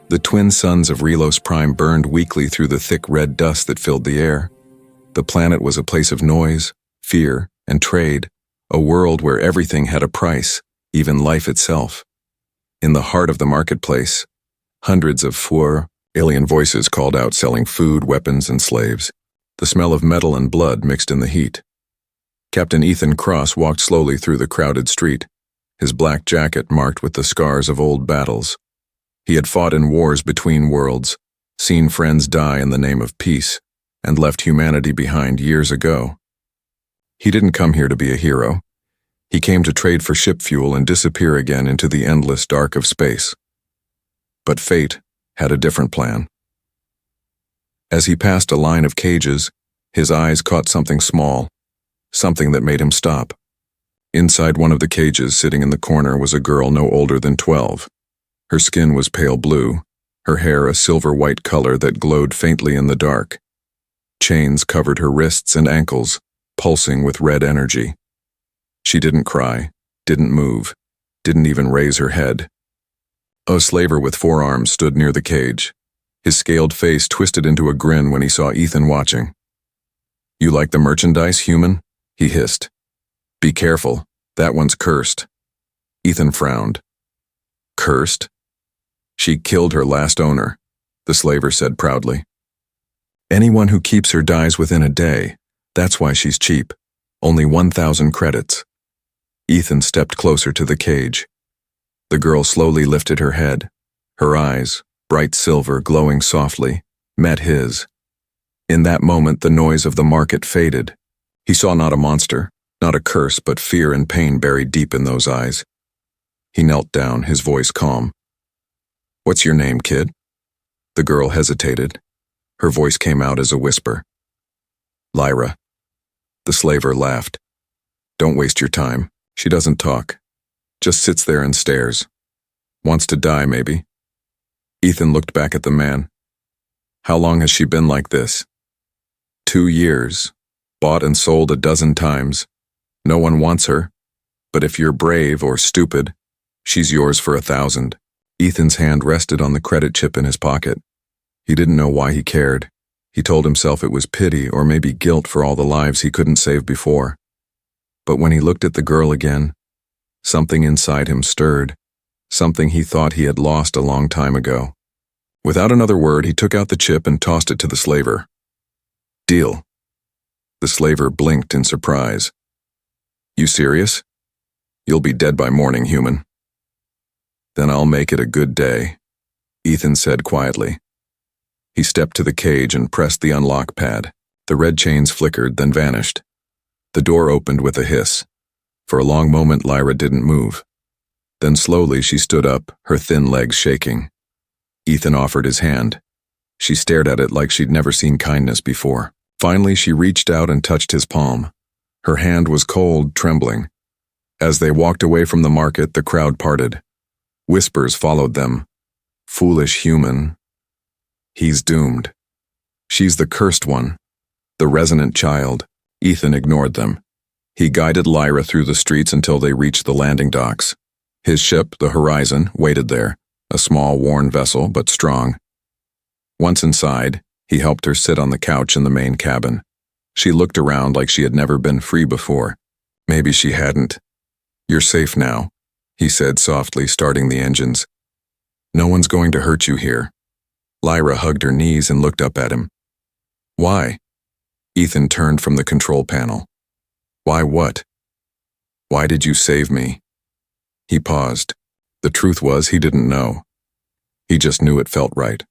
The twin suns of Relos Prime burned weakly through the thick red dust that filled the air. The planet was a place of noise, fear, and trade, a world where everything had a price, even life itself. In the heart of the marketplace, hundreds of four alien voices called out, selling food, weapons, and slaves. The smell of metal and blood mixed in the heat. Captain Ethan Cross walked slowly through the crowded street, his black jacket marked with the scars of old battles. He had fought in wars between worlds, seen friends die in the name of peace, and left humanity behind years ago. He didn't come here to be a hero. He came to trade for ship fuel and disappear again into the endless dark of space. But fate had a different plan. As he passed a line of cages, his eyes caught something small, something that made him stop. Inside one of the cages, sitting in the corner, was a girl no older than 12. Her skin was pale blue, her hair a silver-white color that glowed faintly in the dark. Chains covered her wrists and ankles, pulsing with red energy. She didn't cry, didn't move, didn't even raise her head. A slaver with 4 arms stood near the cage. His scaled face twisted into a grin when he saw Ethan watching. "You like the merchandise, human?" he hissed. "Be careful, that one's cursed." Ethan frowned. "Cursed?" "She killed her last owner," the slaver said proudly. "Anyone who keeps her dies within a day. That's why she's cheap. Only 1,000 credits. Ethan stepped closer to the cage. The girl slowly lifted her head. Her eyes, bright silver glowing softly, met his. In that moment, the noise of the market faded. He saw not a monster, not a curse, but fear and pain buried deep in those eyes. He knelt down, his voice calm. "What's your name, kid?" The girl hesitated. Her voice came out as a whisper. "Lyra." The slaver laughed. "Don't waste your time. She doesn't talk. Just sits there and stares. Wants to die, maybe." Ethan looked back at the man. "How long has she been like this?" 2 years. Bought and sold a dozen times. No one wants her. But if you're brave or stupid, she's yours for 1,000. Ethan's hand rested on the credit chip in his pocket. He didn't know why he cared. He told himself it was pity or maybe guilt for all the lives he couldn't save before. But when he looked at the girl again, something inside him stirred, something he thought he had lost a long time ago. Without another word, he took out the chip and tossed it to the slaver. "Deal." The slaver blinked in surprise. "You serious? You'll be dead by morning, human." "Then I'll make it a good day," Ethan said quietly. He stepped to the cage and pressed the unlock pad. The red chains flickered, then vanished. The door opened with a hiss. For a long moment, Lyra didn't move. Then slowly she stood up, her thin legs shaking. Ethan offered his hand. She stared at it like she'd never seen kindness before. Finally, she reached out and touched his palm. Her hand was cold, trembling. As they walked away from the market, the crowd parted. Whispers followed them. "Foolish human. He's doomed. She's the cursed one. The resonant child." Ethan ignored them. He guided Lyra through the streets until they reached the landing docks. His ship, the Horizon, waited there, a small, worn vessel, but strong. Once inside, he helped her sit on the couch in the main cabin. She looked around like she had never been free before. Maybe she hadn't. "You're safe now," he said softly, starting the engines. "No one's going to hurt you here." Lyra hugged her knees and looked up at him. "Why?" Ethan turned from the control panel. "Why what? Why did you save me?" He paused. The truth was, he didn't know. He just knew it felt right.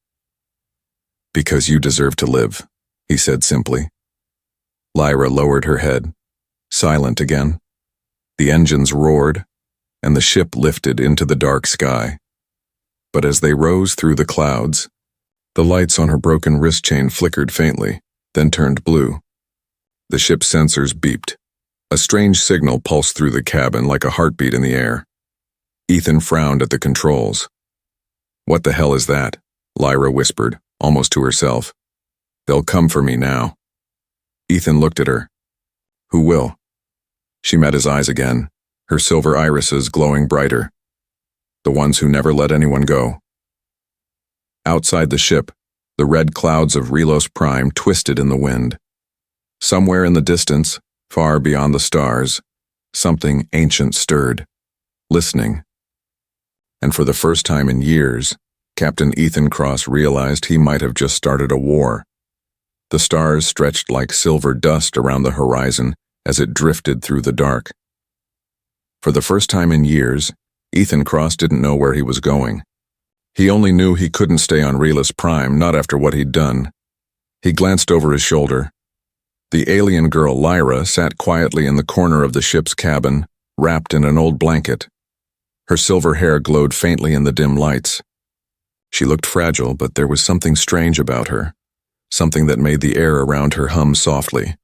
"Because you deserve to live," he said simply. Lyra lowered her head. Silent again. The engines roared, and the ship lifted into the dark sky. But as they rose through the clouds, the lights on her broken wrist chain flickered faintly, then turned blue. The ship's sensors beeped. A strange signal pulsed through the cabin like a heartbeat in the air. Ethan frowned at the controls. "What the hell is that?" Lyra whispered, almost to herself. "They'll come for me now." Ethan looked at her. "Who will?" She met his eyes again, her silver irises glowing brighter. "The ones who never let anyone go." Outside the ship, the red clouds of Relos Prime twisted in the wind. Somewhere in the distance, far beyond the stars, something ancient stirred, listening. And for the first time in years, Captain Ethan Cross realized he might have just started a war. The stars stretched like silver dust around the horizon as it drifted through the dark. For the first time in years, Ethan Cross didn't know where he was going. He only knew he couldn't stay on Relos Prime, not after what he'd done. He glanced over his shoulder. The alien girl Lyra sat quietly in the corner of the ship's cabin, wrapped in an old blanket. Her silver hair glowed faintly in the dim lights. She looked fragile, but there was something strange about her, something that made the air around her hum softly,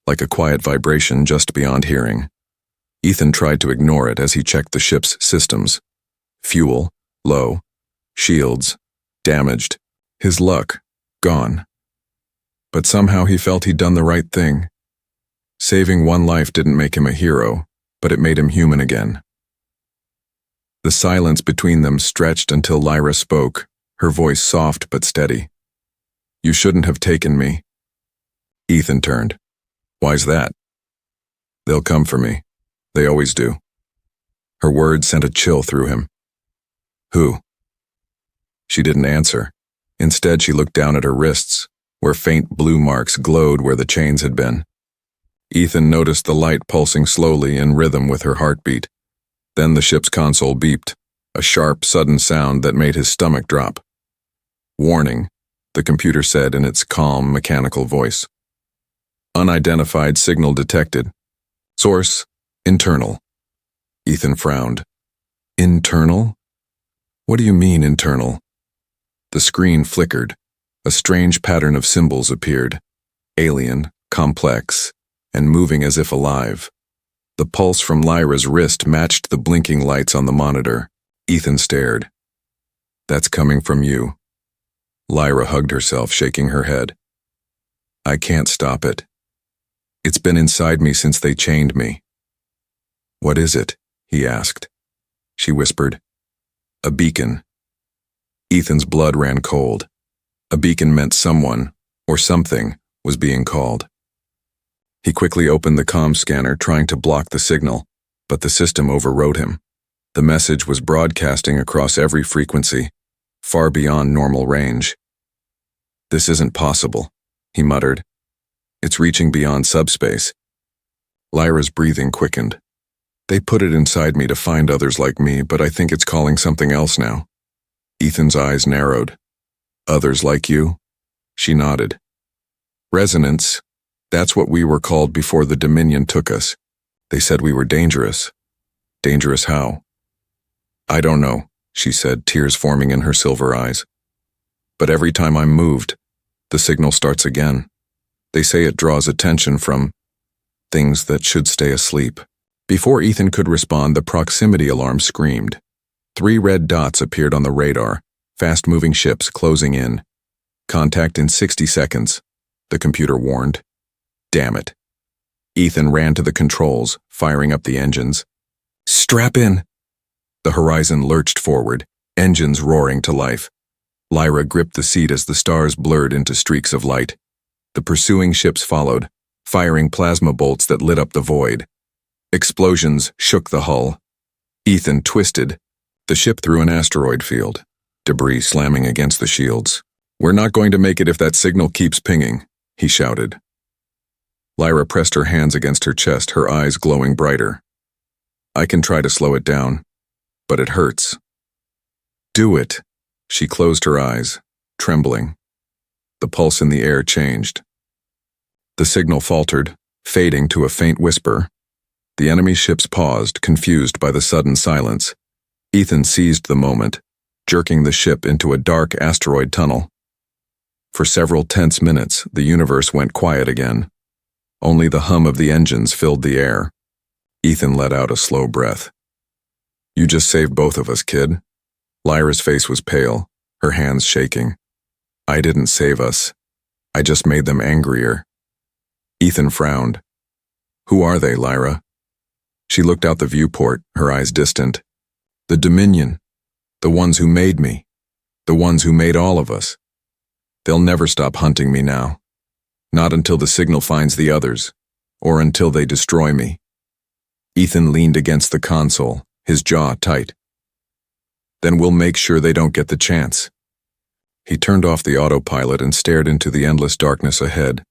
like a quiet vibration just beyond hearing. Ethan tried to ignore it as he checked the ship's systems. Fuel, low. Shields, damaged. His luck, gone. But somehow he felt he'd done the right thing. Saving one life didn't make him a hero, but it made him human again. The silence between them stretched until Lyra spoke, her voice soft but steady. "You shouldn't have taken me." Ethan turned. "Why's that?" "They'll come for me. They always do." Her words sent a chill through him. "Who?" She didn't answer. Instead, she looked down at her wrists, where faint blue marks glowed where the chains had been. Ethan noticed the light pulsing slowly in rhythm with her heartbeat. Then the ship's console beeped, a sharp, sudden sound that made his stomach drop. "Warning," the computer said in its calm, mechanical voice. "Unidentified signal detected. Source, internal." Ethan frowned. "Internal? What do you mean, internal?" The screen flickered. A strange pattern of symbols appeared, alien, complex, and moving as if alive. The pulse from Lyra's wrist matched the blinking lights on the monitor. Ethan stared. "That's coming from you." Lyra hugged herself, shaking her head. "I can't stop it. It's been inside me since they chained me." "What is it?" he asked. She whispered, "A beacon." Ethan's blood ran cold. A beacon meant someone, or something, was being called. He quickly opened the comm scanner, trying to block the signal, but the system overrode him. The message was broadcasting across every frequency, far beyond normal range. "This isn't possible," he muttered. "It's reaching beyond subspace." Lyra's breathing quickened. "They put it inside me to find others like me, but I think it's calling something else now." Ethan's eyes narrowed. "Others like you?" She nodded. "Resonance. That's what we were called before the Dominion took us. They said we were dangerous." "Dangerous how?" "I don't know," she said, tears forming in her silver eyes. "But every time I'm moved, the signal starts again. They say it draws attention from things that should stay asleep." Before Ethan could respond, the proximity alarm screamed. 3 red dots appeared on the radar, fast-moving ships closing in. "Contact in 60 seconds, the computer warned. Damn it. Ethan ran to the controls, firing up the engines. "Strap in!" The horizon lurched forward, engines roaring to life. Lyra gripped the seat as the stars blurred into streaks of light. The pursuing ships followed, firing plasma bolts that lit up the void. Explosions shook the hull. Ethan twisted, the ship through an asteroid field, debris slamming against the shields. "We're not going to make it if that signal keeps pinging," he shouted. Lyra pressed her hands against her chest, her eyes glowing brighter. "I can try to slow it down, but it hurts." "Do it." She closed her eyes, trembling. The pulse in the air changed. The signal faltered, fading to a faint whisper. The enemy ships paused, confused by the sudden silence. Ethan seized the moment, jerking the ship into a dark asteroid tunnel. For several tense minutes, the universe went quiet again. Only the hum of the engines filled the air. Ethan let out a slow breath. "You just saved both of us, kid." Lyra's face was pale, her hands shaking. "I didn't save us. I just made them angrier." Ethan frowned. "Who are they, Lyra?" She looked out the viewport, her eyes distant. "The Dominion. The ones who made me." The ones who made all of us. They'll never stop hunting me now. Not until the signal finds the others, or until they destroy me. Ethan leaned against the console, his jaw tight. Then we'll make sure they don't get the chance. He turned off the autopilot and stared into the endless darkness ahead.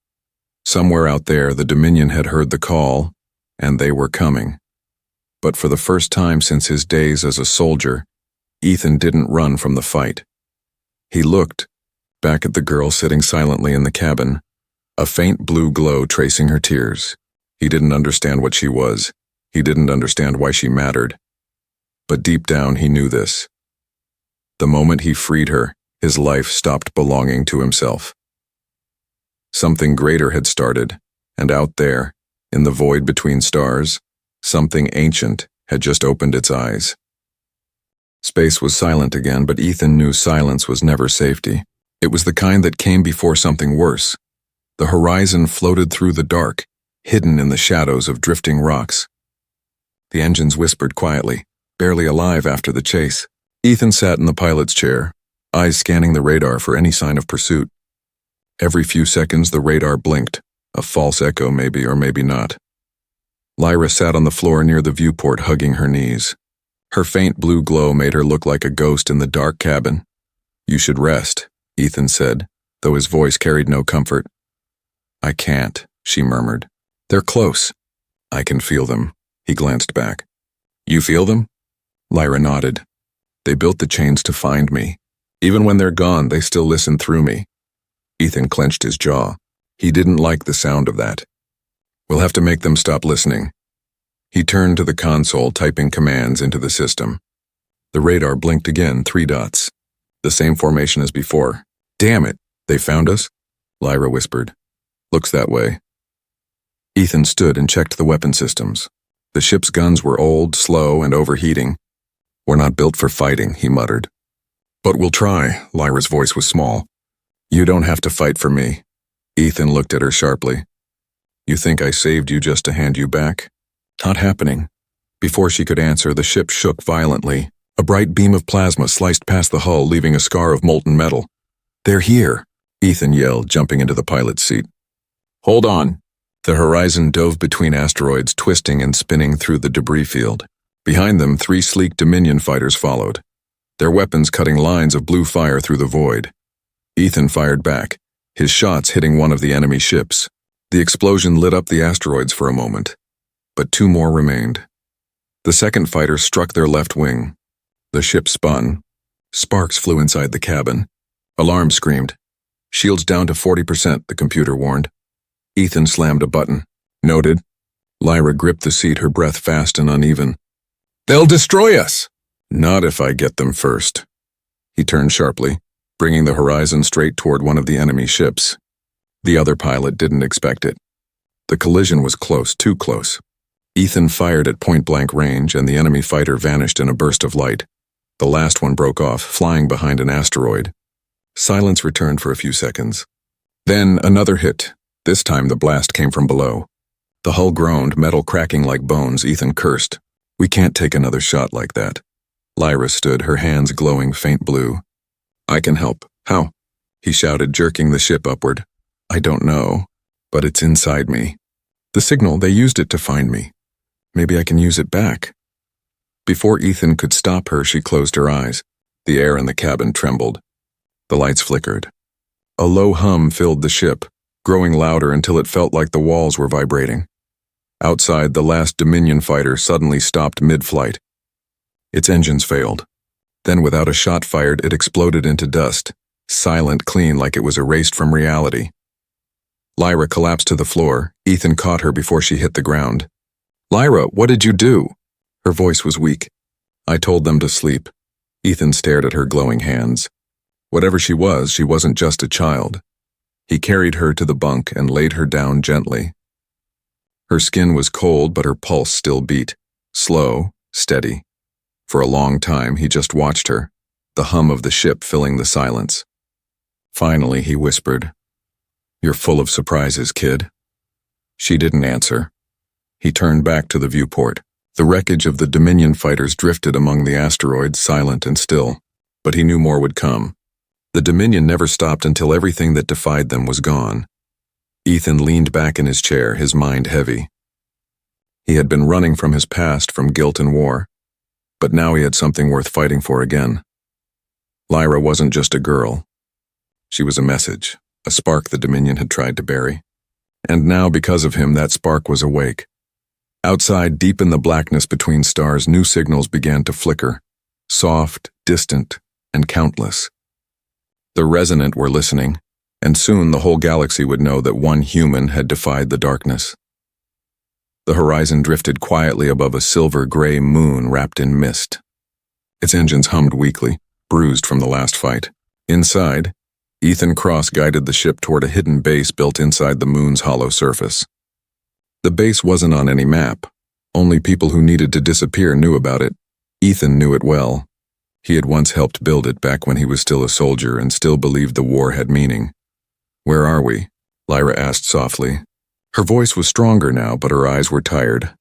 Somewhere out there, the Dominion had heard the call, and they were coming. But for the first time since his days as a soldier, Ethan didn't run from the fight. He looked back at the girl sitting silently in the cabin, a faint blue glow tracing her tears. He didn't understand what she was. He didn't understand why she mattered. But deep down he knew this. The moment he freed her, his life stopped belonging to himself. Something greater had started, and out there, in the void between stars, something ancient had just opened its eyes. Space was silent again, but Ethan knew silence was never safety. It was the kind that came before something worse. The horizon floated through the dark, hidden in the shadows of drifting rocks. The engines whispered quietly, barely alive after the chase. Ethan sat in the pilot's chair, eyes scanning the radar for any sign of pursuit. Every few seconds the radar blinked, a false echo maybe or maybe not. Lyra sat on the floor near the viewport, hugging her knees. Her faint blue glow made her look like a ghost in the dark cabin. "You should rest," Ethan said, though his voice carried no comfort. "I can't," she murmured. "They're close." "I can feel them," he glanced back. "You feel them?" Lyra nodded. "They built the chains to find me. Even when they're gone, they still listen through me." Ethan clenched his jaw. He didn't like the sound of that. "We'll have to make them stop listening." He turned to the console, typing commands into the system. The radar blinked again, 3 dots. The same formation as before. "Damn it, they found us?" Lyra whispered. "Looks that way." Ethan stood and checked the weapon systems. The ship's guns were old, slow, and overheating. "We're not built for fighting," he muttered. "But we'll try," Lyra's voice was small. "You don't have to fight for me." Ethan looked at her sharply. "You think I saved you just to hand you back?" "Not happening." Before she could answer, the ship shook violently. A bright beam of plasma sliced past the hull, leaving a scar of molten metal. "They're here," Ethan yelled, jumping into the pilot's seat. "Hold on." The horizon dove between asteroids, twisting and spinning through the debris field. Behind them, 3 sleek Dominion fighters followed, their weapons cutting lines of blue fire through the void. Ethan fired back, his shots hitting one of the enemy ships. The explosion lit up the asteroids for a moment, but 2 more remained. The second fighter struck their left wing. The ship spun. Sparks flew inside the cabin. Alarm screamed. "Shields down to 40%, the computer warned. Ethan slammed a button. "Noted." Lyra gripped the seat, her breath fast and uneven. "They'll destroy us!" "Not if I get them first." He turned sharply, bringing the horizon straight toward one of the enemy ships. The other pilot didn't expect it. The collision was close, too close. Ethan fired at point-blank range, and the enemy fighter vanished in a burst of light. The last one broke off, flying behind an asteroid. Silence returned for a few seconds. Then another hit. This time the blast came from below. The hull groaned, metal cracking like bones. Ethan cursed. "We can't take another shot like that." Lyra stood, her hands glowing faint blue. "I can help." "How?" he shouted, jerking the ship upward. "I don't know, but it's inside me. The signal, they used it to find me. Maybe I can use it back." Before Ethan could stop her, she closed her eyes. The air in the cabin trembled. The lights flickered. A low hum filled the ship, growing louder until it felt like the walls were vibrating. Outside, the last Dominion fighter suddenly stopped mid-flight. Its engines failed. Then, without a shot fired, it exploded into dust, silent, clean, like it was erased from reality. Lyra collapsed to the floor. Ethan caught her before she hit the ground. "Lyra, what did you do?" Her voice was weak. "I told them to sleep." Ethan stared at her glowing hands. Whatever she wasn't just a child. He carried her to the bunk and laid her down gently. Her skin was cold, but her pulse still beat. Slow, steady. For a long time, he just watched her, the hum of the ship filling the silence. Finally, he whispered, "You're full of surprises, kid." She didn't answer. He turned back to the viewport. The wreckage of the Dominion fighters drifted among the asteroids, silent and still. But he knew more would come. The Dominion never stopped until everything that defied them was gone. Ethan leaned back in his chair, his mind heavy. He had been running from his past, from guilt and war, but now he had something worth fighting for again. Lyra wasn't just a girl. She was a message, a spark the Dominion had tried to bury. And now, because of him, that spark was awake. Outside, deep in the blackness between stars, new signals began to flicker, soft, distant, and countless. The Resonant were listening, and soon the whole galaxy would know that one human had defied the darkness. The horizon drifted quietly above a silver-gray moon wrapped in mist. Its engines hummed weakly, bruised from the last fight. Inside, Ethan Cross guided the ship toward a hidden base built inside the moon's hollow surface. The base wasn't on any map. Only people who needed to disappear knew about it. Ethan knew it well. He had once helped build it back when he was still a soldier and still believed the war had meaning. "Where are we?" Lyra asked softly. Her voice was stronger now, but her eyes were tired.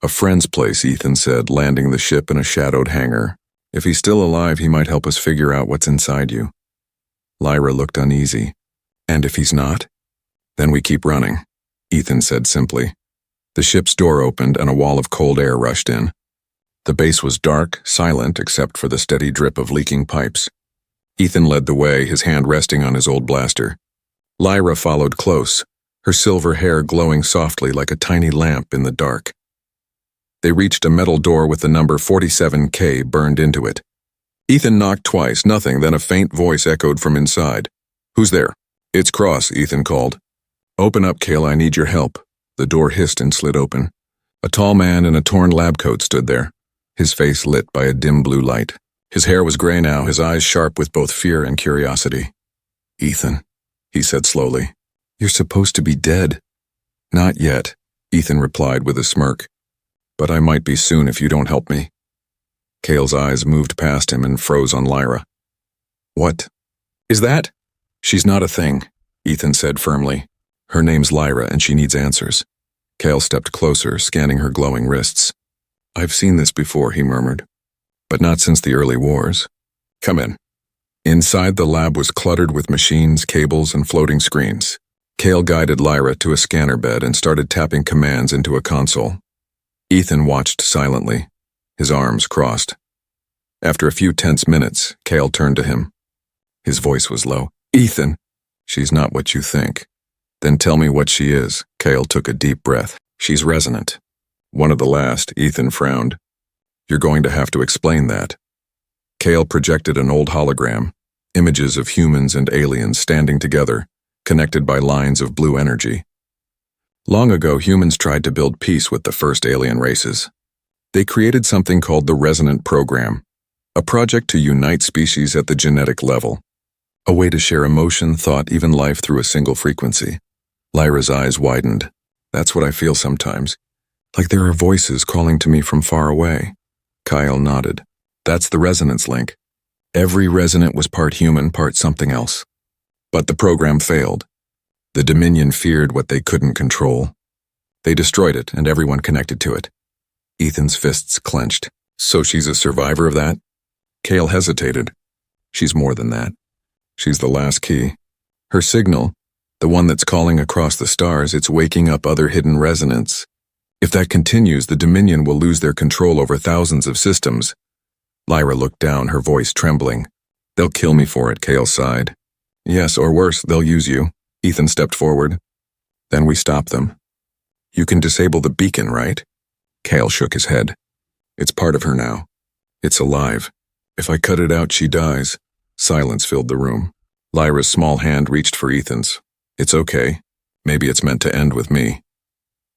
"A friend's place," Ethan said, landing the ship in a shadowed hangar. "If he's still alive, he might help us figure out what's inside you." Lyra looked uneasy. "And if he's not?" "Then we keep running," Ethan said simply. The ship's door opened and a wall of cold air rushed in. The base was dark, silent except for the steady drip of leaking pipes. Ethan led the way, his hand resting on his old blaster. Lyra followed close, her silver hair glowing softly like a tiny lamp in the dark. They reached a metal door with the number 47K burned into it. Ethan knocked twice, nothing, then a faint voice echoed from inside. "Who's there?" "It's Cross," Ethan called. "Open up, Kale, I need your help." The door hissed and slid open. A tall man in a torn lab coat stood there, his face lit by a dim blue light. His hair was gray now, his eyes sharp with both fear and curiosity. "Ethan," he said slowly, "you're supposed to be dead." "Not yet," Ethan replied with a smirk. "But I might be soon if you don't help me." Kale's eyes moved past him and froze on Lyra. "What is that?" "She's not a thing," Ethan said firmly. "Her name's Lyra and she needs answers." Kale stepped closer, scanning her glowing wrists. "I've seen this before," he murmured. "But not since the early wars. Come in." Inside, the lab was cluttered with machines, cables, and floating screens. Kale guided Lyra to a scanner bed and started tapping commands into a console. Ethan watched silently, his arms crossed. After a few tense minutes, Kale turned to him. His voice was low. "Ethan, she's not what you think." "Then tell me what she is." Kale took a deep breath. "She's resonant." "One of the last," Ethan frowned. "You're going to have to explain that." Kale projected an old hologram, images of humans and aliens standing together, connected by lines of blue energy. Long ago, humans tried to build peace with the first alien races. They created something called the Resonant Program, a project to unite species at the genetic level, a way to share emotion, thought, even life through a single frequency. Lyra's eyes widened. "That's what I feel sometimes. Like there are voices calling to me from far away." Kyle nodded. "That's the resonance link. Every resonant was part human, part something else. But the program failed. The Dominion feared what they couldn't control. They destroyed it, and everyone connected to it." Ethan's fists clenched. "So she's a survivor of that?" Kale hesitated. "She's more than that. She's the last key. Her signal, the one that's calling across the stars, it's waking up other hidden resonants. If that continues, the Dominion will lose their control over thousands of systems." Lyra looked down, her voice trembling. "They'll kill me for it," Kale sighed. "Yes, or worse, they'll use you." Ethan stepped forward. "Then we stop them." "You can disable the beacon, right?" Kale shook his head. "It's part of her now. It's alive. If I cut it out, she dies." Silence filled the room. Lyra's small hand reached for Ethan's. "It's okay. Maybe it's meant to end with me."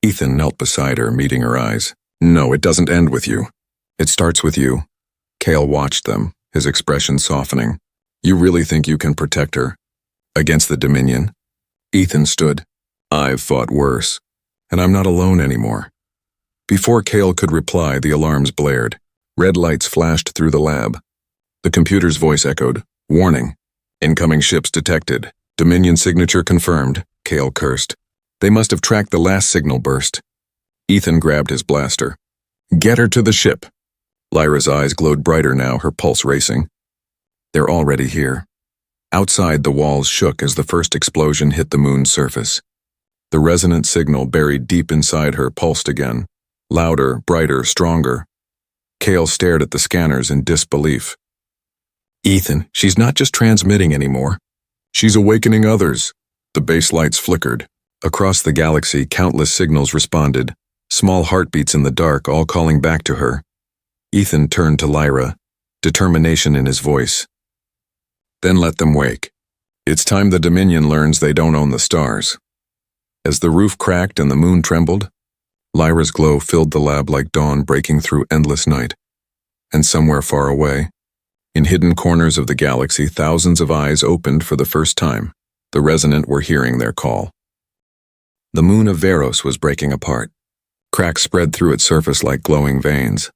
Ethan knelt beside her, meeting her eyes. "No, it doesn't end with you. It starts with you." Kale watched them, his expression softening. "You really think you can protect her? Against the Dominion?" Ethan stood. "I've fought worse, and I'm not alone anymore." Before Kale could reply, the alarms blared. Red lights flashed through the lab. The computer's voice echoed. "Warning. Incoming ships detected. Dominion signature confirmed." Kale cursed. They must have tracked the last signal burst. Ethan grabbed his blaster. "Get her to the ship." Lyra's eyes glowed brighter now, her pulse racing. "They're already here." Outside, the walls shook as the first explosion hit the moon's surface. The resonant signal buried deep inside her pulsed again, louder, brighter, stronger. Kale stared at the scanners in disbelief. Ethan, she's not just transmitting anymore. She's awakening others. The base lights flickered. Across the galaxy, countless signals responded, small heartbeats in the dark, all calling back to her. Ethan turned to Lyra, determination in his voice. Then let them wake. It's time the Dominion learns they don't own the stars. As the roof cracked and the moon trembled, Lyra's glow filled the lab like dawn breaking through endless night. And somewhere far away, in hidden corners of the galaxy, thousands of eyes opened for the first time. The resonant were hearing their call. The moon of Veros was breaking apart. Cracks spread through its surface like glowing veins,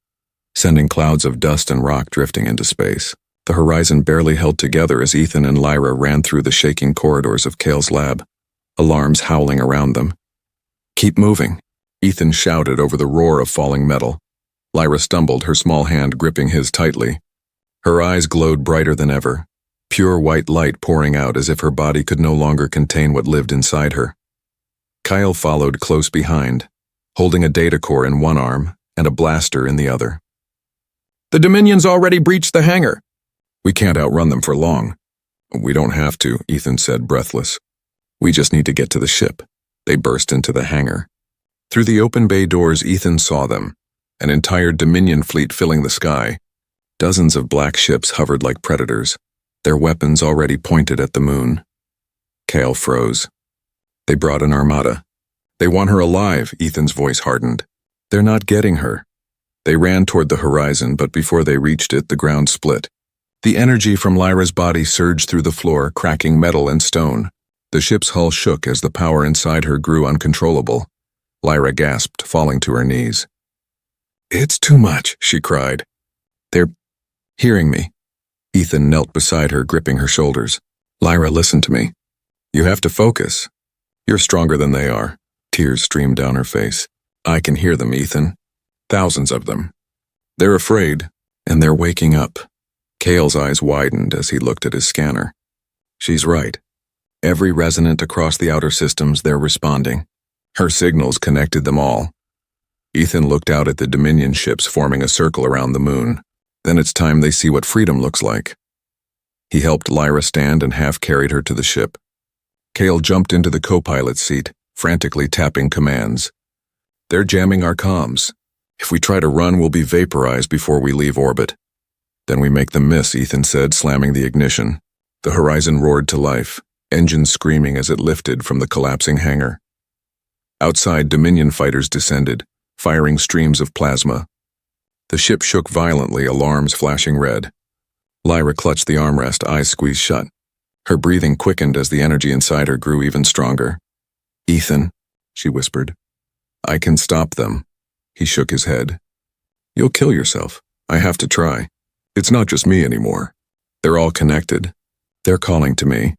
sending clouds of dust and rock drifting into space. The horizon barely held together as Ethan and Lyra ran through the shaking corridors of Kale's lab, alarms howling around them. Keep moving, Ethan shouted over the roar of falling metal. Lyra stumbled, her small hand gripping his tightly. Her eyes glowed brighter than ever, pure white light pouring out as if her body could no longer contain what lived inside her. Kyle followed close behind, holding a data core in one arm and a blaster in the other. The Dominion's already breached the hangar. We can't outrun them for long. We don't have to, Ethan said, breathless. We just need to get to the ship. They burst into the hangar. Through the open bay doors, Ethan saw them, an entire Dominion fleet filling the sky. Dozens of black ships hovered like predators, their weapons already pointed at the moon. Kale froze. They brought an armada. They want her alive, Ethan's voice hardened. They're not getting her. They ran toward the horizon, but before they reached it, the ground split. The energy from Lyra's body surged through the floor, cracking metal and stone. The ship's hull shook as the power inside her grew uncontrollable. Lyra gasped, falling to her knees. It's too much, she cried. They're hearing me. Ethan knelt beside her, gripping her shoulders. Lyra, listen to me. You have to focus. You're stronger than they are. Tears streamed down her face. I can hear them, Ethan. Thousands of them. They're afraid, and they're waking up. Kale's eyes widened as he looked at his scanner. She's right. Every resonant across the outer systems, they're responding. Her signals connected them all. Ethan looked out at the Dominion ships forming a circle around the moon. Then it's time they see what freedom looks like. He helped Lyra stand and half-carried her to the ship. Kale jumped into the co-pilot's seat, frantically tapping commands. They're jamming our comms. If we try to run, we'll be vaporized before we leave orbit. Then we make them miss, Ethan said, slamming the ignition. The horizon roared to life, engines screaming as it lifted from the collapsing hangar. Outside, Dominion fighters descended, firing streams of plasma. The ship shook violently, alarms flashing red. Lyra clutched the armrest, eyes squeezed shut. Her breathing quickened as the energy inside her grew even stronger. Ethan, she whispered. I can stop them. He shook his head. You'll kill yourself. I have to try. It's not just me anymore. They're all connected. They're calling to me.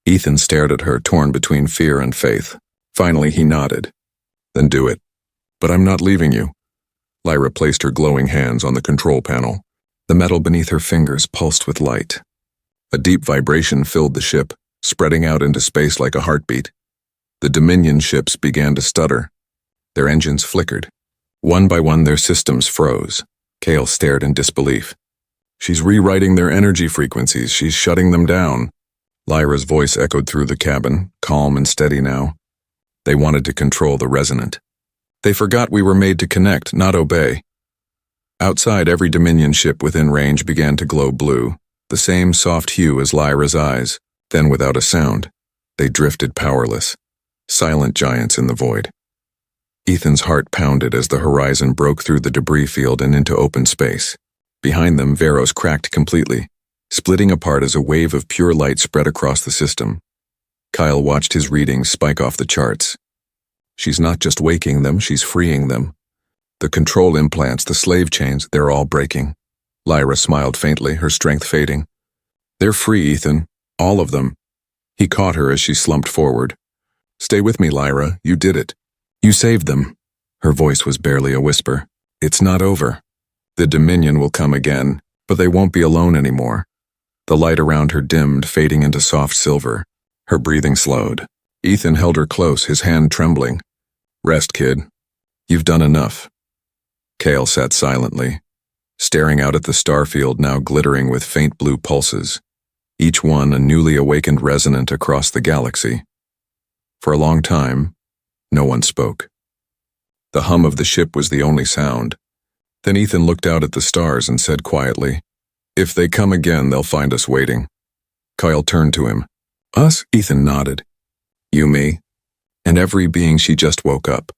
Ethan stared at her, torn between fear and faith. Finally, he nodded. Then do it. But I'm not leaving you. Lyra placed her glowing hands on the control panel. The metal beneath her fingers pulsed with light. A deep vibration filled the ship, spreading out into space like a heartbeat. The Dominion ships began to stutter. Their engines flickered. One by one, their systems froze. Kale stared in disbelief. She's rewriting their energy frequencies. She's shutting them down. Lyra's voice echoed through the cabin, calm and steady now. They wanted to control the resonant. They forgot we were made to connect, not obey. Outside, every Dominion ship within range began to glow blue, the same soft hue as Lyra's eyes. Then, without a sound, they drifted powerless, silent giants in the void. Ethan's heart pounded as the horizon broke through the debris field and into open space. Behind them, Veros cracked completely, splitting apart as a wave of pure light spread across the system. Kyle watched his readings spike off the charts. She's not just waking them, she's freeing them. The control implants, the slave chains, they're all breaking. Lyra smiled faintly, her strength fading. They're free, Ethan. All of them. He caught her as she slumped forward. Stay with me, Lyra. You did it. You saved them. Her voice was barely a whisper. It's not over. The Dominion will come again, but they won't be alone anymore. The light around her dimmed, fading into soft silver. Her breathing slowed. Ethan held her close, his hand trembling. "Rest, kid. You've done enough." Kale sat silently, staring out at the starfield now glittering with faint blue pulses, each one a newly awakened resonant across the galaxy. For a long time, no one spoke. The hum of the ship was the only sound. Then Ethan looked out at the stars and said quietly, "If they come again, they'll find us waiting." Kyle turned to him. "Us?" Ethan nodded. "You, me, and every being she just woke up."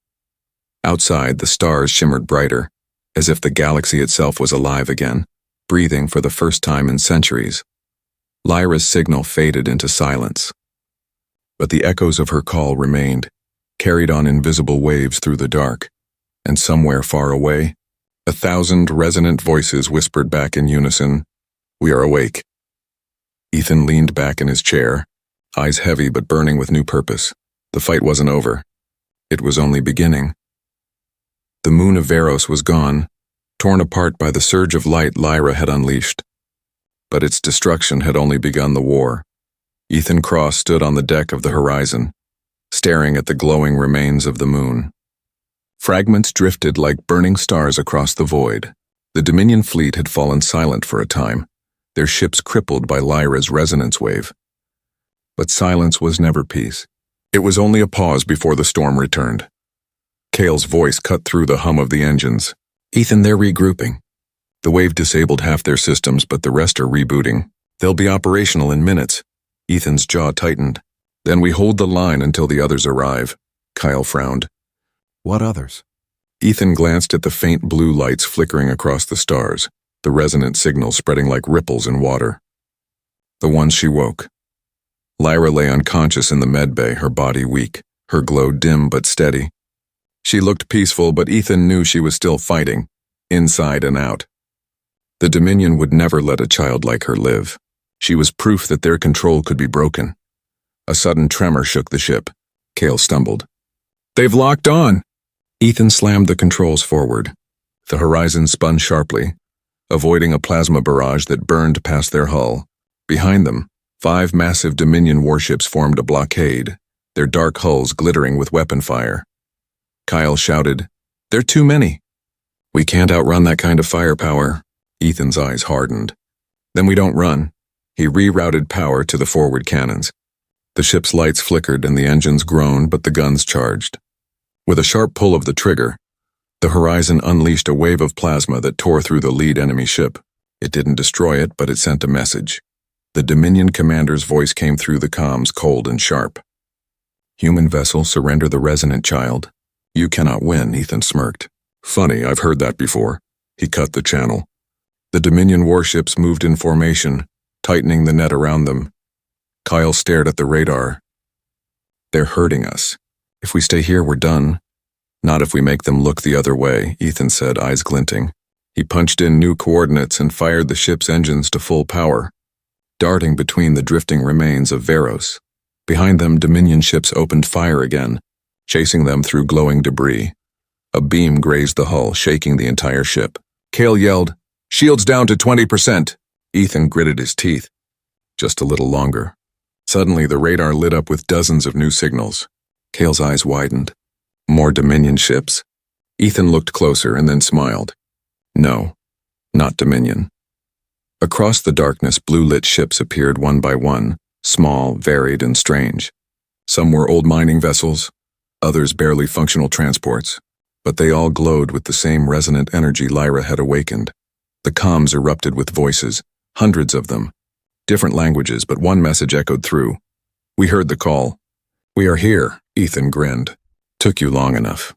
Outside, the stars shimmered brighter, as if the galaxy itself was alive again, breathing for the first time in centuries. Lyra's signal faded into silence. But the echoes of her call remained, carried on invisible waves through the dark, and somewhere far away, 1,000 resonant voices whispered back in unison, "We are awake." Ethan leaned back in his chair, eyes heavy but burning with new purpose. The fight wasn't over. It was only beginning. The moon of Veros was gone, torn apart by the surge of light Lyra had unleashed. But its destruction had only begun the war. Ethan Cross stood on the deck of the Horizon, staring at the glowing remains of the moon. Fragments drifted like burning stars across the void. The Dominion fleet had fallen silent for a time, their ships crippled by Lyra's resonance wave. But silence was never peace. It was only a pause before the storm returned. Kale's voice cut through the hum of the engines. "Ethan, they're regrouping. The wave disabled half their systems, but the rest are rebooting. They'll be operational in minutes." Ethan's jaw tightened. "Then we hold the line until the others arrive." Kyle frowned. "What others?" Ethan glanced at the faint blue lights flickering across the stars, the resonant signal spreading like ripples in water. The ones she woke. Lyra lay unconscious in the medbay, her body weak, her glow dim but steady. She looked peaceful, but Ethan knew she was still fighting, inside and out. The Dominion would never let a child like her live. She was proof that their control could be broken. A sudden tremor shook the ship. Kale stumbled. "They've locked on!" Ethan slammed the controls forward. The Horizon spun sharply, avoiding a plasma barrage that burned past their hull. Behind them, 5 massive Dominion warships formed a blockade, their dark hulls glittering with weapon fire. Kyle shouted, "They're too many." "We can't outrun that kind of firepower." Ethan's eyes hardened. "Then we don't run." He rerouted power to the forward cannons. The ship's lights flickered and the engines groaned, but the guns charged. With a sharp pull of the trigger, the Horizon unleashed a wave of plasma that tore through the lead enemy ship. It didn't destroy it, but it sent a message. The Dominion commander's voice came through the comms, cold and sharp. "Human vessel, surrender the resonant child." "You cannot win," Ethan smirked. "Funny, I've heard that before." He cut the channel. The Dominion warships moved in formation, tightening the net around them. Kyle stared at the radar. "They're hurting us. If we stay here, we're done." "Not if we make them look the other way," Ethan said, eyes glinting. He punched in new coordinates and fired the ship's engines to full power, darting between the drifting remains of Veros. Behind them, Dominion ships opened fire again, chasing them through glowing debris. A beam grazed the hull, shaking the entire ship. Kale yelled, "Shields down to 20%. Ethan gritted his teeth. Just a little longer. Suddenly, the radar lit up with dozens of new signals. Kale's eyes widened. More Dominion ships? Ethan looked closer and then smiled. No, not Dominion. Across the darkness, blue-lit ships appeared one by one, small, varied, and strange. Some were old mining vessels, others barely functional transports, but they all glowed with the same resonant energy Lyra had awakened. The comms erupted with voices, hundreds of them. Different languages, but one message echoed through. "We heard the call." "We are here," Ethan grinned. "Took you long enough."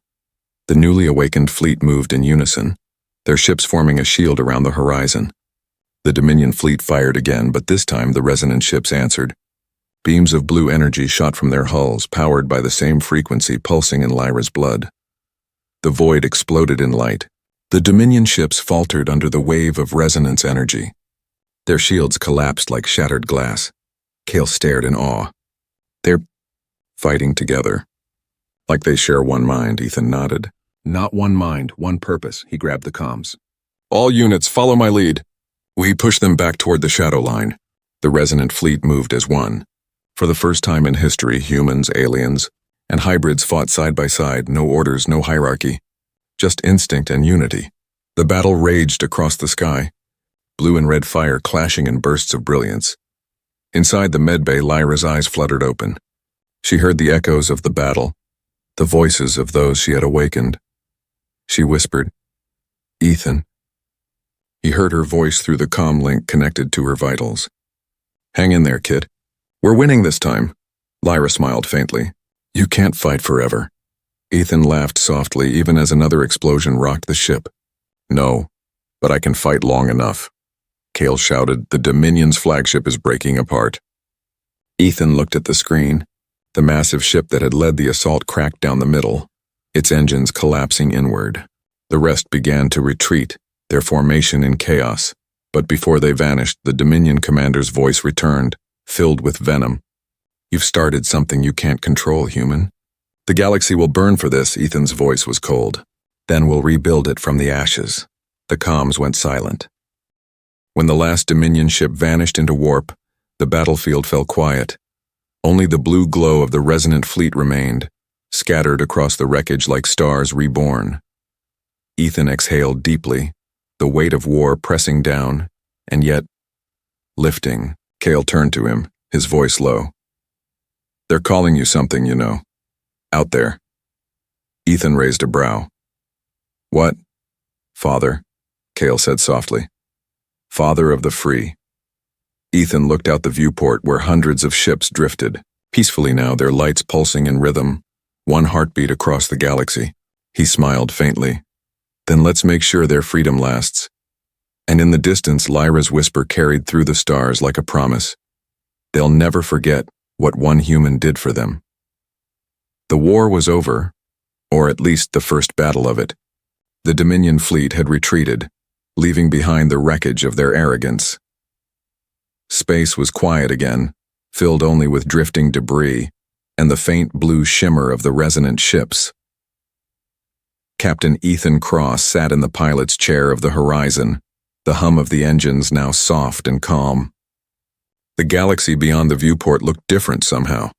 The newly awakened fleet moved in unison, their ships forming a shield around the horizon. The Dominion fleet fired again, but this time the resonant ships answered. Beams of blue energy shot from their hulls, powered by the same frequency pulsing in Lyra's blood. The void exploded in light. The Dominion ships faltered under the wave of resonance energy. Their shields collapsed like shattered glass. Kale stared in awe. "They're fighting together." "Like they share one mind," Ethan nodded. "Not one mind, one purpose." He grabbed the comms. "All units, follow my lead." We pushed them back toward the shadow line. The resonant fleet moved as one. For the first time in history, humans, aliens, and hybrids fought side by side, no orders, no hierarchy, just instinct and unity. The battle raged across the sky, blue and red fire clashing in bursts of brilliance. Inside the medbay, Lyra's eyes fluttered open. She heard the echoes of the battle, the voices of those she had awakened. She whispered, "Ethan." He heard her voice through the comm link connected to her vitals. "Hang in there, kid. We're winning this time." Lyra smiled faintly. "You can't fight forever." Ethan laughed softly even as another explosion rocked the ship. "No, but I can fight long enough." Kale shouted, "The Dominion's flagship is breaking apart." Ethan looked at the screen. The massive ship that had led the assault cracked down the middle, its engines collapsing inward. The rest began to retreat, their formation in chaos. But before they vanished, the Dominion commander's voice returned, filled with venom. "You've started something you can't control, human. The galaxy will burn for this." Ethan's voice was cold. "Then we'll rebuild it from the ashes." The comms went silent. When the last Dominion ship vanished into warp, the battlefield fell quiet. Only the blue glow of the resonant fleet remained, scattered across the wreckage like stars reborn. Ethan exhaled deeply, the weight of war pressing down, and yet lifting. Kale turned to him, his voice low. "They're calling you something, you know. Out there." Ethan raised a brow. "What?" "Father," Kale said softly. "Father of the free." Ethan looked out the viewport where hundreds of ships drifted, peacefully now, their lights pulsing in rhythm, one heartbeat across the galaxy. He smiled faintly. "Then let's make sure their freedom lasts." And in the distance, Lyra's whisper carried through the stars like a promise. They'll never forget what one human did for them. The war was over, or at least the first battle of it. The Dominion fleet had retreated, leaving behind the wreckage of their arrogance. Space was quiet again, filled only with drifting debris and the faint blue shimmer of the resonant ships. Captain Ethan Cross sat in the pilot's chair of the Horizon, the hum of the engines now soft and calm. The galaxy beyond the viewport looked different somehow,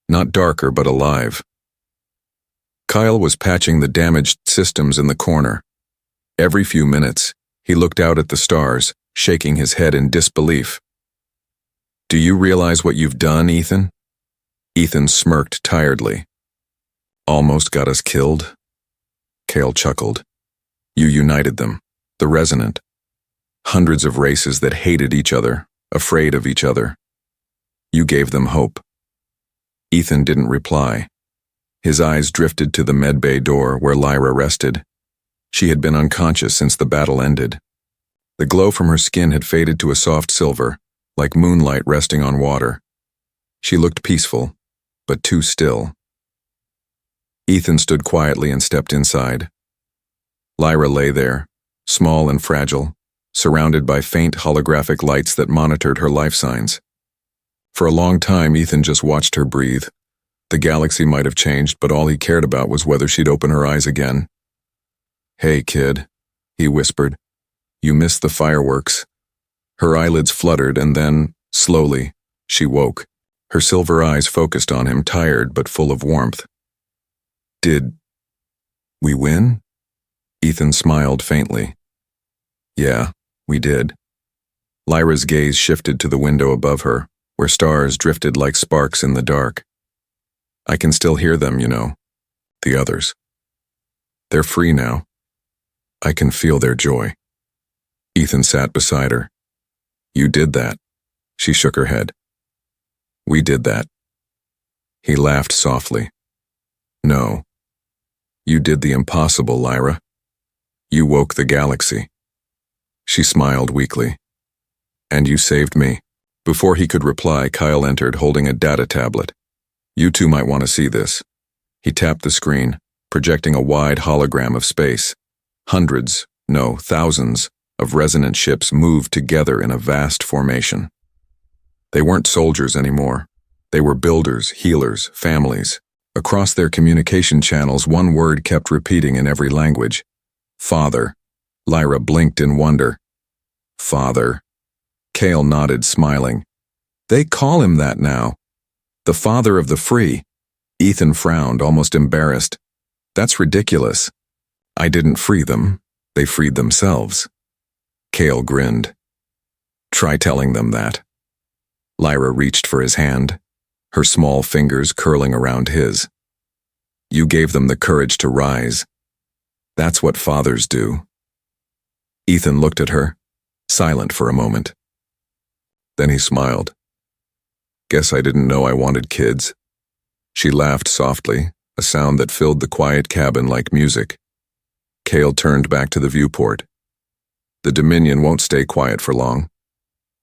not darker but alive. Kyle was patching the damaged systems in the corner. Every few minutes, he looked out at the stars, shaking his head in disbelief. "Do you realize what you've done, Ethan?" Ethan smirked tiredly. "Almost got us killed?" Kale chuckled. "You united them, the resonant. Hundreds of races that hated each other, afraid of each other. You gave them hope." Ethan didn't reply. His eyes drifted to the medbay door where Lyra rested. She had been unconscious since the battle ended. The glow from her skin had faded to a soft silver, like moonlight resting on water. She looked peaceful, but too still. Ethan stood quietly and stepped inside. Lyra lay there, small and fragile, surrounded by faint holographic lights that monitored her life signs. For a long time, Ethan just watched her breathe. The galaxy might have changed, but all he cared about was whether she'd open her eyes again. "Hey, kid," he whispered. "You missed the fireworks." Her eyelids fluttered and then, slowly, she woke. Her silver eyes focused on him, tired but full of warmth. "Did we win?" Ethan smiled faintly. "Yeah, we did." Lyra's gaze shifted to the window above her, where stars drifted like sparks in the dark. "I can still hear them, you know. The others. They're free now. I can feel their joy." Ethan sat beside her. "You did that." She shook her head. "We did that." He laughed softly. "No. You did the impossible, Lyra. You woke the galaxy." She smiled weakly. "And you saved me." Before he could reply, Kyle entered holding a data tablet. "You two might want to see this." He tapped the screen, projecting a wide hologram of space. Hundreds, no, thousands, of resonant ships moved together in a vast formation. They weren't soldiers anymore. They were builders, healers, families. Across their communication channels, one word kept repeating in every language. "Father." Lyra blinked in wonder. "Father." Kale nodded, smiling. They call him that now. The father of the free. Ethan frowned, almost embarrassed. That's ridiculous. I didn't free them. They freed themselves. Cale grinned. Try telling them that. Lyra reached for his hand, her small fingers curling around his. You gave them the courage to rise. That's what fathers do. Ethan looked at her, silent for a moment. Then he smiled. Guess I didn't know I wanted kids. She laughed softly, a sound that filled the quiet cabin like music. Cale turned back to the viewport. The Dominion won't stay quiet for long.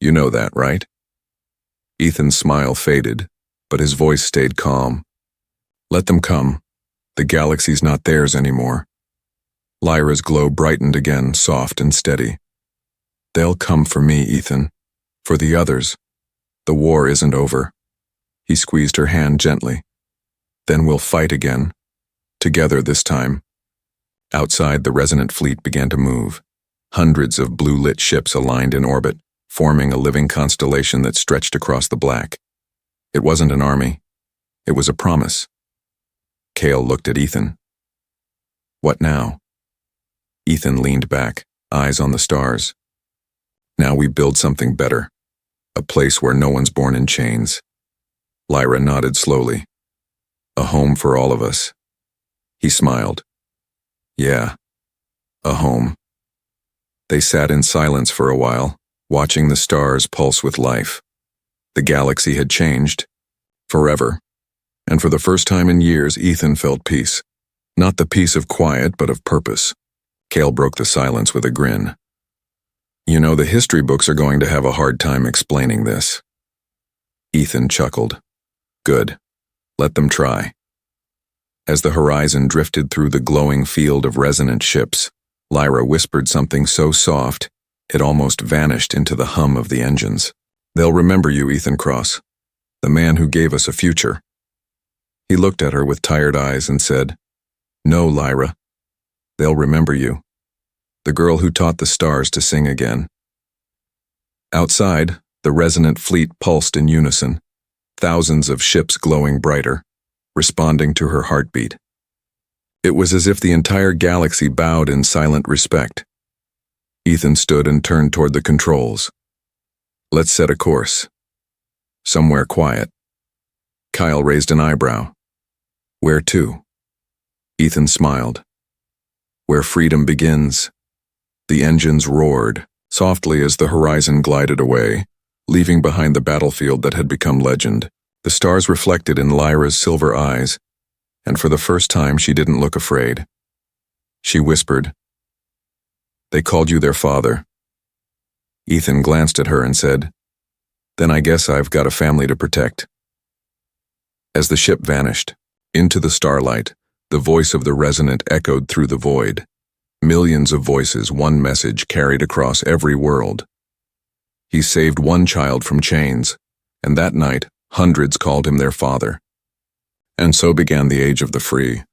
You know that, right? Ethan's smile faded, but his voice stayed calm. Let them come. The galaxy's not theirs anymore. Lyra's glow brightened again, soft and steady. They'll come for me, Ethan. For the others. The war isn't over. He squeezed her hand gently. Then we'll fight again. Together this time. Outside, the resonant fleet began to move. Hundreds of blue-lit ships aligned in orbit, forming a living constellation that stretched across the black. It wasn't an army. It was a promise. Cale looked at Ethan. What now? Ethan leaned back, eyes on the stars. Now we build something better. A place where no one's born in chains. Lyra nodded slowly. A home for all of us. He smiled. Yeah, a home. They sat in silence for a while, watching the stars pulse with life. The galaxy had changed. Forever. And for the first time in years, Ethan felt peace. Not the peace of quiet, but of purpose. Cale broke the silence with a grin. You know, the history books are going to have a hard time explaining this. Ethan chuckled. Good. Let them try. As the horizon drifted through the glowing field of resonant ships, Lyra whispered something so soft, it almost vanished into the hum of the engines. They'll remember you, Ethan Cross, the man who gave us a future. He looked at her with tired eyes and said, No, Lyra. They'll remember you. The girl who taught the stars to sing again. Outside, the resonant fleet pulsed in unison, thousands of ships glowing brighter, responding to her heartbeat. It was as if the entire galaxy bowed in silent respect. Ethan stood and turned toward the controls. Let's set a course. Somewhere quiet. Kyle raised an eyebrow. Where to? Ethan smiled. Where freedom begins. The engines roared, softly as the horizon glided away, leaving behind the battlefield that had become legend. The stars reflected in Lyra's silver eyes, and for the first time she didn't look afraid. She whispered, They called you their father. Ethan glanced at her and said, Then I guess I've got a family to protect. As the ship vanished, into the starlight, the voice of the resonant echoed through the void. Millions of voices, one message carried across every world. He saved one child from chains, and that night, hundreds called him their father. And so began the age of the free.